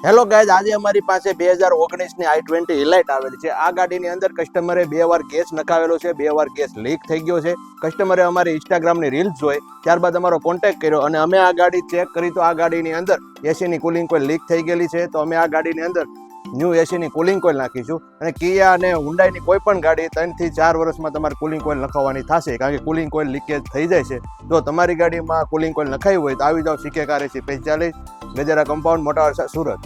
Hello guys, આજે અમારી પાસે 2019ની i20 ઇલાઇટ આવેલી છે. આ ગાડીની અંદર કસ્ટમરે 2 વાર ગેસ નખાવેલો છે, 2 વાર ગેસ લીક થઈ ગયો છે. કસ્ટમરે અમારી ઇન્સ્ટાગ્રામની રીલ્સ જોઈ, ત્યારબાદ અમારો કોન્ટેક્ટ કર્યો અને અમે આ ગાડી ચેક કરી તો આ ગાડીની અંદર એસીની કુલિંગ કોઇલ લીક થઈ ગયેલી છે. તો અમે આ ગાડીની અંદર ન્યૂ એસીની કુલિંગ કોઇલ નાખીશું. અને કિયા અને હુન્ડાઈની કોઈ પણ ગાડી 3 થી 4 વર્ષમાં તમારે કુલિંગ કોઇલ નખાવવાની થશે, કારણ કે કુલિંગ કોઇલ લીકેજ થઈ જાય છે. જો તમારી ગાડીમાં કુલિંગ કોઇલ નખાવી હોય તો આવી જાઓ CK કાર એસી 45 ગજેરા કમ્પાઉન્ડ, મોટા વરસા, સુરત.